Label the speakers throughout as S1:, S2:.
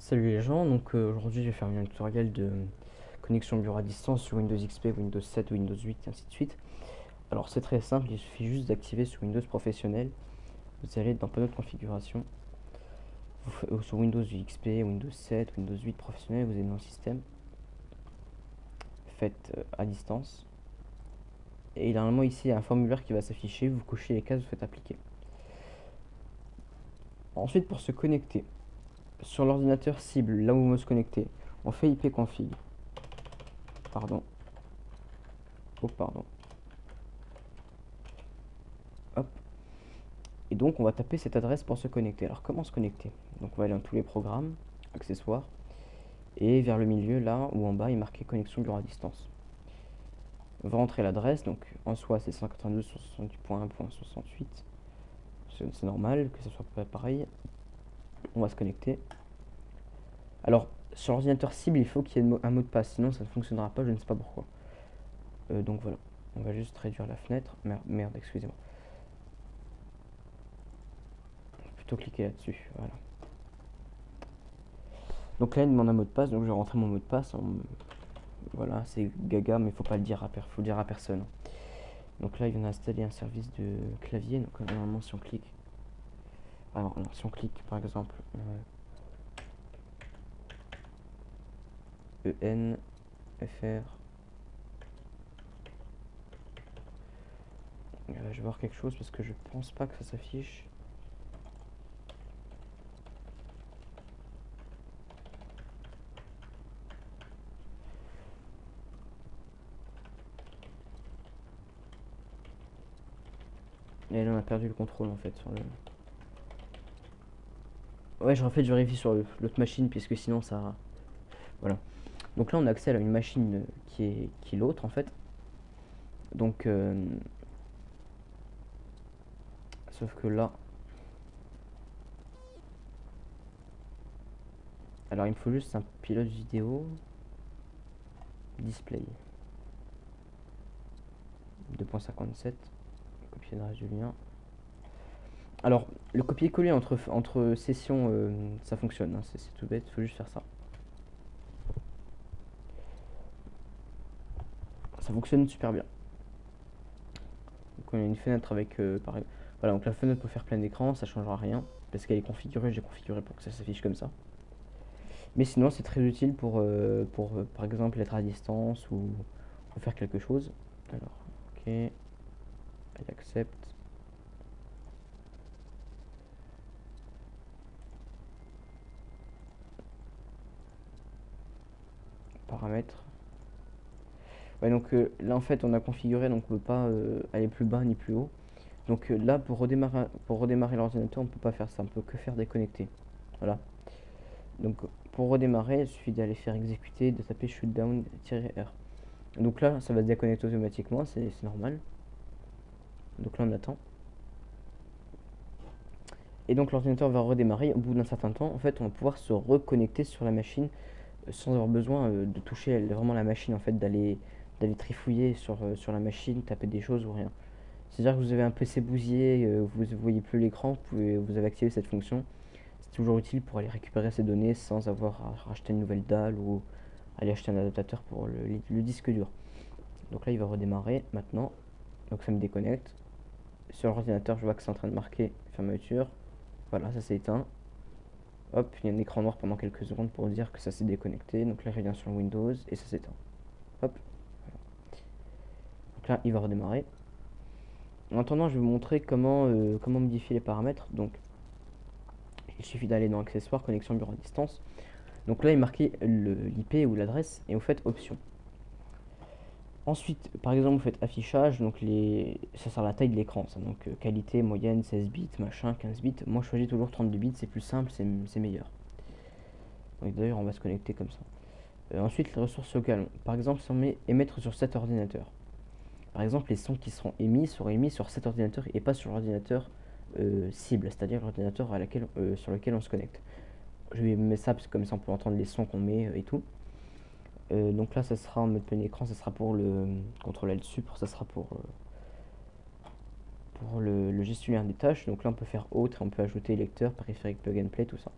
S1: Salut les gens, aujourd'hui je vais faire un tutoriel de connexion bureau à distance sur Windows XP, Windows 7, Windows 8 et ainsi de suite. Alors c'est très simple, il suffit juste d'activer sur Windows professionnel. Vous allez dans panneau de configuration, sur Windows XP, Windows 7, Windows 8 professionnel, vous allez dans système, faites à distance. Et normalement ici il y a un formulaire qui va s'afficher, vous cochez les cases, vous faites appliquer. Ensuite pour se connecter, sur l'ordinateur cible, là où vous se connecter, on fait ipconfig. Pardon. Oh pardon. Hop. Et donc on va taper cette adresse pour se connecter. Alors comment se connecter? Donc on va aller dans tous les programmes, accessoires, et vers le milieu là où en bas il est marqué connexion bureau à distance. On va rentrer l'adresse, donc en soi c'est 192.168. C'est normal que ce soit pas pareil. On va se connecter. Alors sur l'ordinateur cible il faut qu'il y ait un mot de passe, sinon ça ne fonctionnera pas, je ne sais pas pourquoi. Donc voilà, on va juste réduire la fenêtre. Merde, excusez-moi. Plutôt cliquer là-dessus, voilà. Donc là il demande un mot de passe, donc je vais rentrer mon mot de passe. Voilà, c'est gaga, mais faut pas le dire faut le dire à personne. Donc là, il vient d'installer un service de clavier. Donc normalement, si on clique, alors si on clique par exemple EN FR, je vais voir quelque chose parce que je pense pas que ça s'affiche. Et là, on a perdu le contrôle en fait sur le. Ouais, je vérifie sur l'autre machine puisque sinon ça. Voilà. Donc là, on a accès à une machine qui est l'autre en fait. Donc, sauf que là, alors il me faut juste un pilote vidéo display 2.57, copier l'adresse du lien. Alors, le copier-coller entre sessions, ça fonctionne, hein, c'est tout bête, il faut juste faire ça. Ça fonctionne super bien. Donc on a une fenêtre avec, voilà, donc la fenêtre peut faire plein d'écran, ça changera rien, parce qu'elle est configurée, j'ai configuré pour que ça s'affiche comme ça. Mais sinon, c'est très utile pour par exemple, être à distance ou pour faire quelque chose. Alors, ok, elle accepte. Paramètres. Ouais, donc là en fait on a configuré, donc on peut pas aller plus bas ni plus haut. Donc là pour redémarrer l'ordinateur on peut pas faire ça, on peut que faire déconnecter. Voilà. Donc pour redémarrer il suffit d'aller faire exécuter, de taper shutdown-r. Donc là ça va se déconnecter automatiquement, c'est normal. Donc là on attend. Et donc l'ordinateur va redémarrer. Au bout d'un certain temps, en fait, on va pouvoir se reconnecter sur la machine sans avoir besoin de toucher vraiment la machine, en fait, d'aller trifouiller sur la machine, taper des choses ou rien. C'est-à-dire que vous avez un PC bousillé, vous ne voyez plus l'écran, vous avez activé cette fonction. C'est toujours utile pour aller récupérer ces données sans avoir à racheter une nouvelle dalle ou aller acheter un adaptateur pour le disque dur. Donc là, il va redémarrer maintenant. Donc ça me déconnecte. Sur l'ordinateur, je vois que c'est en train de marquer fermeture. Voilà, ça s'est éteint. Hop, il y a un écran noir pendant quelques secondes pour dire que ça s'est déconnecté. Donc là, je reviens sur Windows et ça s'éteint. Hop. Voilà. Donc là, il va redémarrer. En attendant, je vais vous montrer comment modifier les paramètres. Donc, il suffit d'aller dans Accessoires, Connexion Bureau à distance. Donc là, il est marqué l'IP ou l'adresse et vous faites Options. Ensuite, par exemple, vous faites Affichage. Donc ça sert à la taille de l'écran. Donc qualité, moyenne, 16 bits, machin, 15 bits. Moi, je choisis toujours 32 bits. C'est plus simple, c'est meilleur. Donc d'ailleurs, on va se connecter comme ça. Ensuite, les ressources locales. Par exemple, si on met émettre sur cet ordinateur. Par exemple, les sons qui seront émis sur cet ordinateur et pas sur l'ordinateur cible, c'est-à-dire l'ordinateur sur lequel on se connecte. Je vais mettre ça parce que comme ça on peut entendre les sons qu'on met et tout. Donc là, ça sera en mode plein écran, ça sera pour le contrôle Alt Sup, ça sera pour le gestionnaire des tâches. Donc là, on peut faire autre et on peut ajouter lecteur, périphérique, plug and play, tout ça.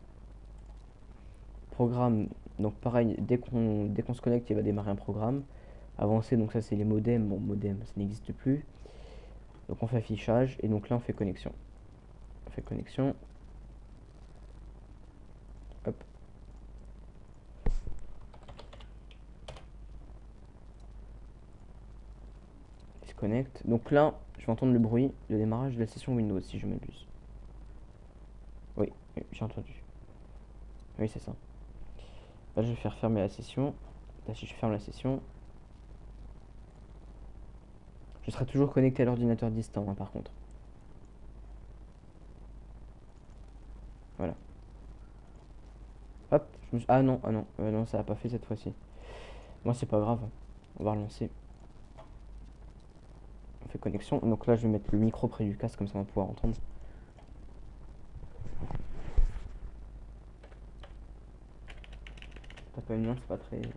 S1: programme, donc pareil, dès qu'on se connecte, il va démarrer un programme. Avancé, donc ça c'est les modems. Bon, modem, ça n'existe plus. Donc on fait affichage, et donc là on fait connexion. On fait connexion. Hop. Il se connecte. Donc là, je vais entendre le bruit de démarrage de la session Windows, si je m'abuse. Oui, oui, j'ai entendu. Oui, c'est ça. Là, je vais faire fermer la session. Là, si je ferme la session, je serai toujours connecté à l'ordinateur distant, hein, par contre. Voilà. Hop, ah non, non, ça n'a pas fait cette fois-ci. Moi, c'est pas grave. On va relancer. On fait connexion. Donc là, je vais mettre le micro près du casque, comme ça on va pouvoir entendre. T'as pas une main, c'est pas très bien.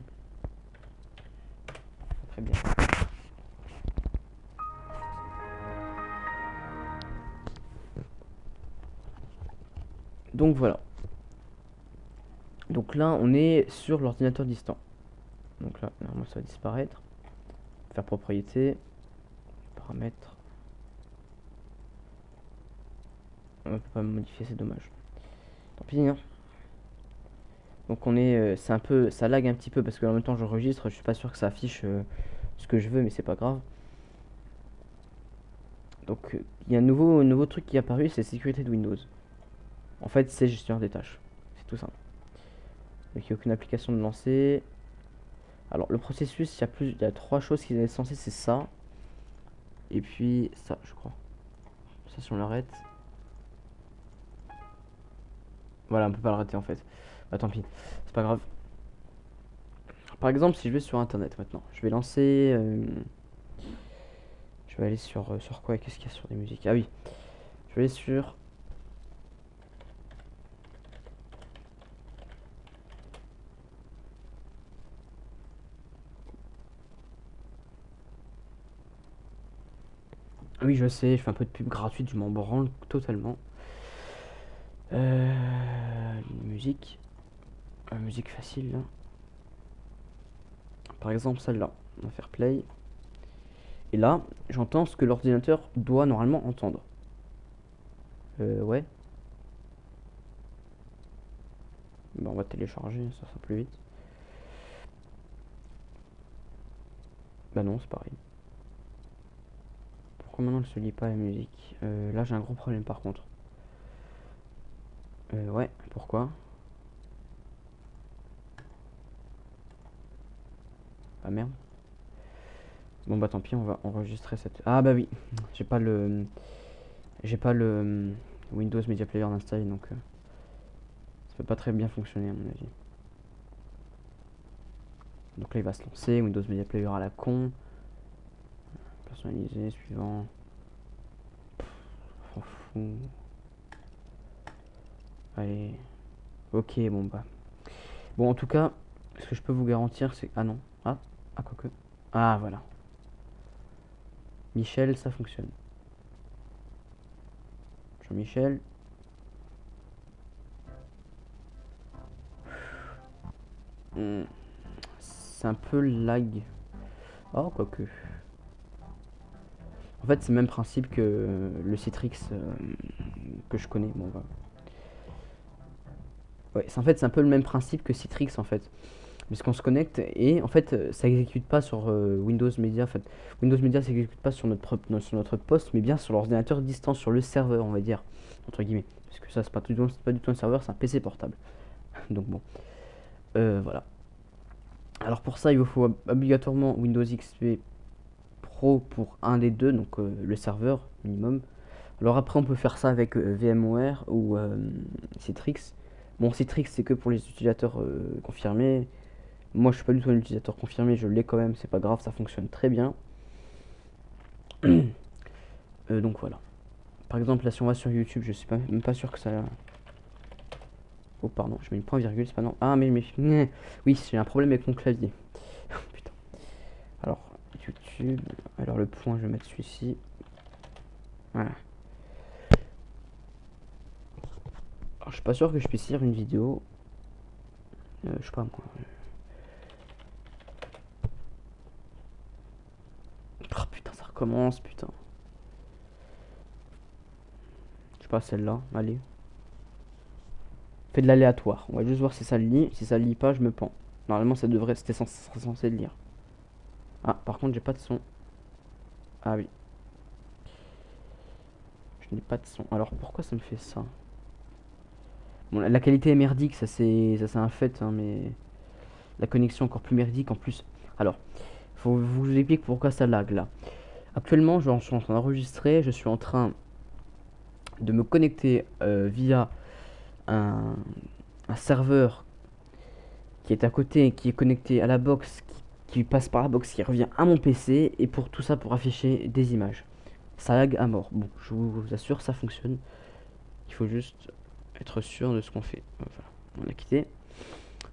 S1: Donc voilà. Donc là, on est sur l'ordinateur distant. Donc là, normalement, ça va disparaître. Faire propriété. Paramètres. On ne peut pas modifier, c'est dommage. Tant pis, hein. Donc on est, c'est un peu, ça lag un petit peu parce que en même temps j'enregistre, je suis pas sûr que ça affiche ce que je veux, mais c'est pas grave. Donc il y a un nouveau truc qui est apparu, c'est sécurité de Windows. En fait, c'est gestionnaire des tâches, c'est tout simple. Donc il n'y a aucune application de lancer. Alors le processus, il y a trois choses qui sont censées, c'est ça. Et puis ça, je crois. Ça, si on l'arrête. Voilà, on peut pas l'arrêter en fait. Bah tant pis, c'est pas grave. Par exemple, si je vais sur internet maintenant, je vais lancer. Je vais aller sur quoi? Qu'est-ce qu'il y a sur des musiques? Ah oui, je vais aller sur. Oui, je sais, je fais un peu de pub gratuite, je m'en branle totalement. Musique. Musique facile là. Par exemple celle-là. On va faire play. Et là, j'entends ce que l'ordinateur doit normalement entendre. Ouais. Bah, on va télécharger, ça sera plus vite. Bah non, c'est pareil. Pourquoi maintenant elle se lit pas la musique? Là j'ai un gros problème par contre. Ouais, pourquoi? Ah merde. Bon bah tant pis, on va enregistrer cette. Ah bah oui, j'ai pas le. J'ai pas le Windows Media Player installé donc ça peut pas très bien fonctionner à mon avis. Donc là il va se lancer, Windows Media Player à la con. Personnalisé, suivant. S'en fout. Allez. Ok, bon bah. Bon en tout cas, ce que je peux vous garantir c'est. Ah non. Ah quoique. Ah voilà. Michel, ça fonctionne. Jean-Michel. C'est un peu lag. Oh, quoique. En fait, c'est le même principe que le Citrix que je connais. Bon, voilà. Ouais, en fait, c'est un peu le même principe que Citrix en fait. Puisqu'on se connecte et en fait, ça exécute pas sur Windows Media. En fait, Windows Media s'exécute pas sur notre poste, mais bien sur l'ordinateur distant, sur le serveur, on va dire, entre guillemets. Parce que ça, c'est pas du tout un serveur, c'est un PC portable. Donc bon, voilà. Alors pour ça, il vous faut obligatoirement Windows XP Pro pour un des deux, donc le serveur minimum. Alors après, on peut faire ça avec VMware ou Citrix. Bon, Citrix, c'est que pour les utilisateurs confirmés. Moi, je suis pas du tout un utilisateur confirmé, je l'ai quand même, c'est pas grave, ça fonctionne très bien. Donc voilà. Par exemple, là, si on va sur YouTube, je suis même pas sûr que ça. Oh, pardon, je mets une point virgule, c'est pas non. Ah, mais oui, j'ai un problème avec mon clavier. Putain. Alors, YouTube. Alors, le point, je vais mettre celui-ci. Voilà. Alors, je suis pas sûr que je puisse lire une vidéo. je sais pas moi. Oh putain, ça recommence, putain. Je sais pas, celle-là, allez. Fais de l'aléatoire. On va juste voir si ça le lit. Si ça le lit pas, je me pends. Normalement, ça devrait, ça serait censé le lire. Ah, par contre, j'ai pas de son. Ah oui. Je n'ai pas de son. Alors, pourquoi ça me fait ça? Bon, la qualité est merdique, ça c'est un fait, hein, mais la connexion encore plus merdique en plus. Alors, faut vous expliquer pourquoi ça lag là. Actuellement, je suis en train d'enregistrer, je suis en train de me connecter via un, un serveur qui est à côté, qui est connecté à la box, qui passe par la box, qui revient à mon PC, et pour tout ça pour afficher des images. Ça lag à mort. Bon, je vous assure, ça fonctionne. Il faut juste être sûr de ce qu'on fait. Voilà, on a quitté.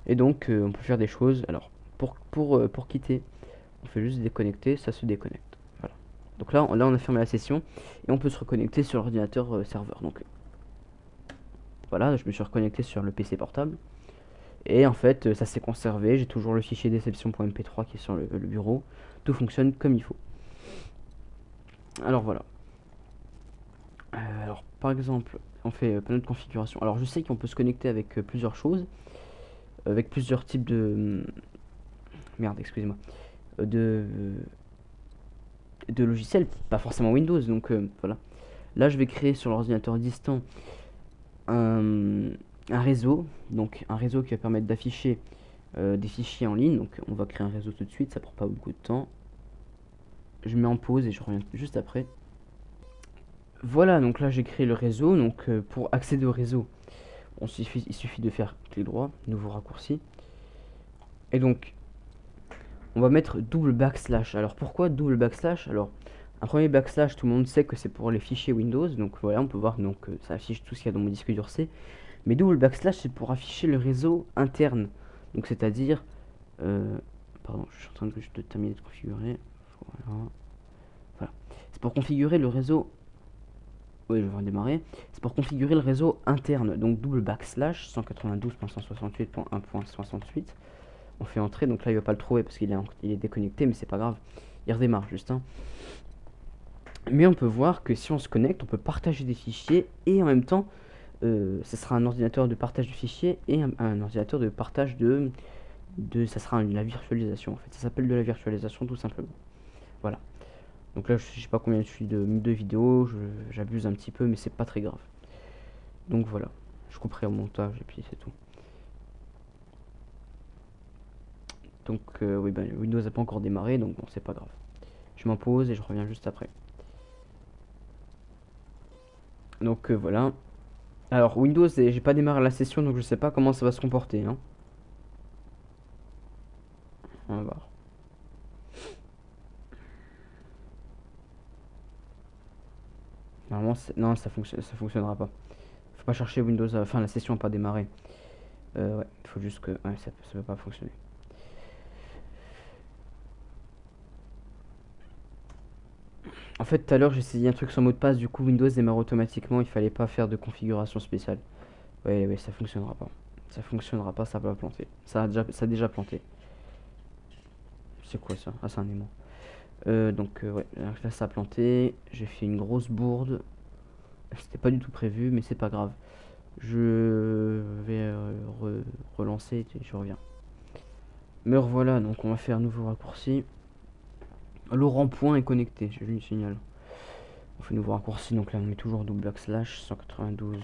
S1: Et donc, on peut faire des choses. Alors, pour quitter, on fait juste déconnecter, ça se déconnecte. Voilà. Donc là, on a fermé la session et on peut se reconnecter sur l'ordinateur serveur. Donc, voilà, je me suis reconnecté sur le PC portable. Et en fait, ça s'est conservé. J'ai toujours le fichier déception.mp3 qui est sur le bureau. Tout fonctionne comme il faut. Alors voilà. Alors, par exemple, on fait panneau de configuration. Alors, je sais qu'on peut se connecter avec plusieurs choses, avec plusieurs types de merde, excusez-moi, de logiciels, pas forcément Windows. Donc voilà. Là, je vais créer sur l'ordinateur distant un réseau, donc un réseau qui va permettre d'afficher des fichiers en ligne. Donc, on va créer un réseau tout de suite, ça prend pas beaucoup de temps. Je mets en pause et je reviens juste après. Voilà, donc là j'ai créé le réseau. Donc pour accéder au réseau, il suffit de faire clic droit, nouveau raccourci. Et donc, on va mettre double backslash. Alors pourquoi double backslash? Alors, un premier backslash, tout le monde sait que c'est pour les fichiers Windows. Donc voilà, on peut voir, donc ça affiche tout ce qu'il y a dans mon disque dur C. Mais double backslash, c'est pour afficher le réseau interne. Donc c'est-à-dire... pardon, je suis en train de juste terminer de configurer. Voilà. Voilà. C'est pour configurer le réseau... Oui, je vais redémarrer. C'est pour configurer le réseau interne. Donc double backslash 192.168.1.68. On fait entrer, donc là il va pas le trouver parce qu'il est déconnecté, mais c'est pas grave. Il redémarre juste. Hein. Mais on peut voir que si on se connecte, on peut partager des fichiers et en même temps, ce sera un ordinateur de partage de fichiers et un ordinateur de partage ça sera la virtualisation en fait. Ça s'appelle de la virtualisation tout simplement. Voilà. Donc là, je sais pas combien je suis de vidéos, j'abuse un petit peu, mais c'est pas très grave. Donc voilà, je couperai au montage et puis c'est tout. Donc oui, ben, Windows n'a pas encore démarré, donc bon, c'est pas grave. Je m'en pose et je reviens juste après. Donc voilà. Alors Windows, j'ai pas démarré la session, donc je sais pas comment ça va se comporter. Hein. On va voir. Normalement, non, ça fonctionnera pas. Faut pas chercher Windows, enfin la session n'a pas démarré. Ouais, il faut juste que, ouais, ça peut pas fonctionner. En fait, tout à l'heure, j'ai essayé un truc sans mot de passe, du coup, Windows démarre automatiquement, il fallait pas faire de configuration spéciale. Ouais, ça fonctionnera pas. Ça fonctionnera pas, ça va planter. Ça a déjà planté. C'est quoi ça? Ah, c'est un aimant. Donc, ouais, là, ça a planté. J'ai fait une grosse bourde. C'était pas du tout prévu, mais c'est pas grave. Je vais relancer et je reviens. Me revoilà, donc on va faire un nouveau raccourci. Le rond-point est connecté, je lui signale. On fait nouveau raccourci, donc là on met toujours double backslash 192